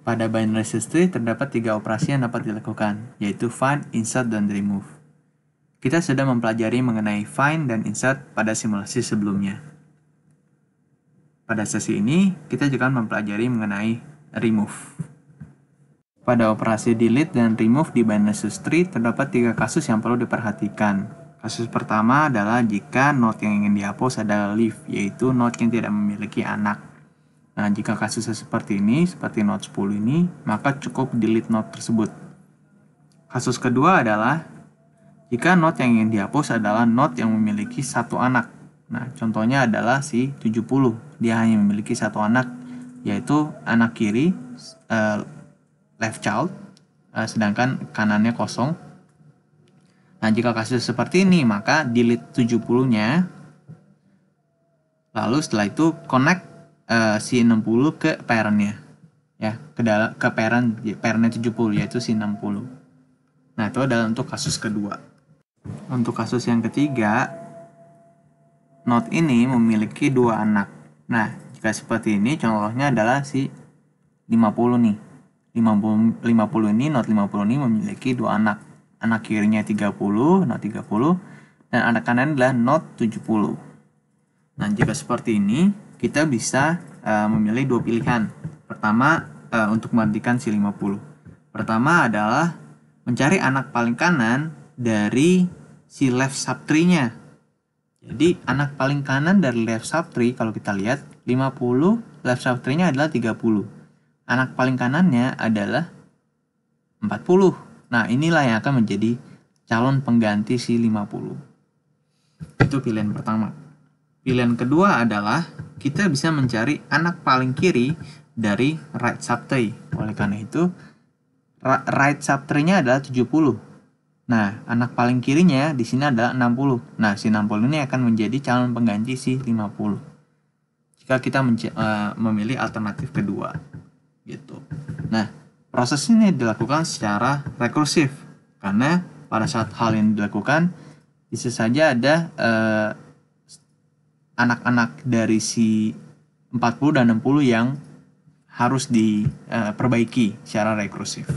Pada binary search tree terdapat 3 operasi yang dapat dilakukan, yaitu find, insert, dan remove. Kita sudah mempelajari mengenai find dan insert pada simulasi sebelumnya. Pada sesi ini, kita juga mempelajari mengenai remove. Pada operasi delete dan remove di binary search tree terdapat 3 kasus yang perlu diperhatikan. Kasus pertama adalah jika node yang ingin dihapus adalah leaf, yaitu node yang tidak memiliki anak. Nah, jika kasusnya seperti ini, seperti node 10 ini, maka cukup delete node tersebut. Kasus kedua adalah jika node yang ingin dihapus adalah node yang memiliki satu anak. Nah, contohnya adalah si 70. Dia hanya memiliki satu anak, yaitu anak kiri, left child, sedangkan kanannya kosong. Nah, jika kasus seperti ini, maka delete 70-nya. Lalu setelah itu connect si 60 ke parent-nya. Ya, ke parent-nya 70, yaitu si 60. Nah, itu adalah untuk kasus kedua. Untuk kasus yang ketiga, node ini memiliki 2 anak. Nah, jika seperti ini, contohnya adalah si 50 nih. 50 ini, node 50 ini memiliki 2 anak. Anak kirinya 30, node 30, dan anak kanan adalah node 70. Nah, jika seperti ini, kita bisa memilih 2 pilihan. Pertama, untuk menggantikan si 50. Pertama adalah mencari anak paling kanan dari si left subtree-nya. Jadi, anak paling kanan dari left subtree, kalau kita lihat, 50, left subtree-nya adalah 30. Anak paling kanannya adalah 40. Nah, inilah yang akan menjadi calon pengganti si 50. Itu pilihan pertama. Pilihan kedua adalah kita bisa mencari anak paling kiri dari right subtree. Oleh karena itu, right subtree-nya adalah 70. Nah, anak paling kirinya di sini adalah 60. Nah, si 60 ini akan menjadi calon pengganti si 50. Jika kita memilih alternatif kedua. Gitu. Nah, proses ini dilakukan secara rekursif karena pada saat hal yang dilakukan bisa saja ada anak-anak dari si 40 dan 60 yang harus diperbaiki secara rekursif.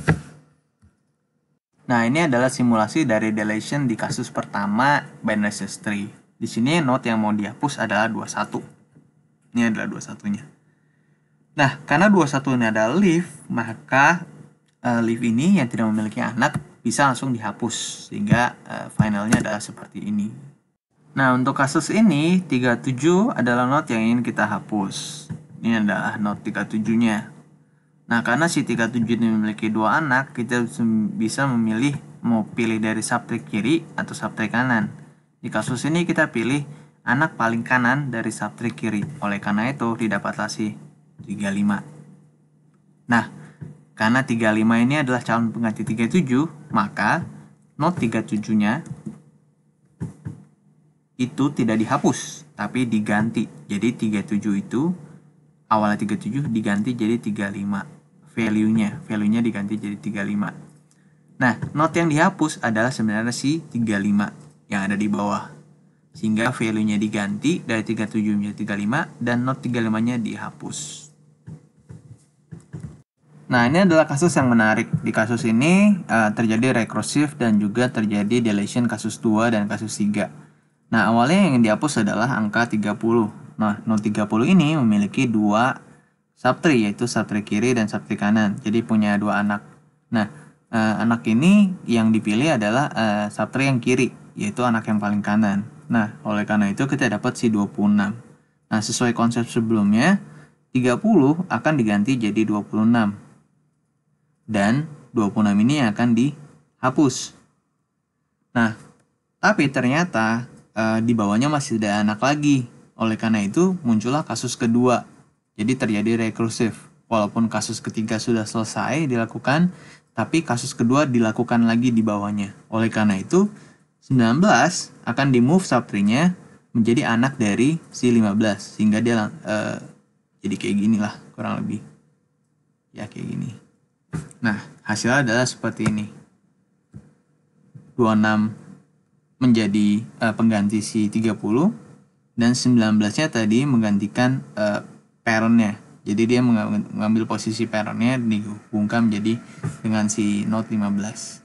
Nah, ini adalah simulasi dari deletion di kasus pertama binary search tree. Di sini node yang mau dihapus adalah 21. Ini adalah 21-nya. Nah, karena 21 ini adalah leaf, maka leaf ini yang tidak memiliki anak bisa langsung dihapus, sehingga finalnya adalah seperti ini. Nah, untuk kasus ini, 37 adalah node yang ingin kita hapus. Ini adalah node 37-nya. Nah, karena si 37 ini memiliki 2 anak, kita bisa memilih mau pilih dari subtree kiri atau subtree kanan. Di kasus ini kita pilih anak paling kanan dari subtree kiri. Oleh karena itu, didapatlah si 35. Nah, karena 35 ini adalah calon pengganti 37, maka node 37-nya itu tidak dihapus, tapi diganti. Jadi 37 itu, awalnya 37 diganti jadi 35. Value-nya diganti jadi 35. Nah, node yang dihapus adalah sebenarnya si 35 yang ada di bawah. Sehingga value-nya diganti dari 37 menjadi 35 dan node 35-nya dihapus. Nah, ini adalah kasus yang menarik. Di kasus ini terjadi rekursif dan juga terjadi deletion kasus 2 dan kasus 3. Nah, awalnya yang dihapus adalah angka 30. Nah, node 30 ini memiliki 2 subtree, yaitu subtree kiri dan subtree kanan. Jadi punya 2 anak. Nah, anak ini yang dipilih adalah subtree yang kiri, yaitu anak yang paling kanan. Nah, oleh karena itu kita dapat si 26. Nah, sesuai konsep sebelumnya, 30 akan diganti jadi 26. Dan 26 ini akan dihapus. Nah, tapi ternyata di bawahnya masih ada anak lagi. Oleh karena itu, muncullah kasus kedua. Jadi terjadi rekursif. Walaupun kasus ketiga sudah selesai dilakukan, tapi kasus kedua dilakukan lagi di bawahnya. Oleh karena itu, 19 akan di-move subtree-nya menjadi anak dari si 15. Sehingga dia jadi kayak gini lah, kurang lebih. Ya, kayak gini. Nah, hasilnya adalah seperti ini. 26 menjadi pengganti si 30 dan 19-nya tadi menggantikan parent-nya. Jadi dia mengambil posisi parentnya dihubungkan menjadi dengan si Note 15.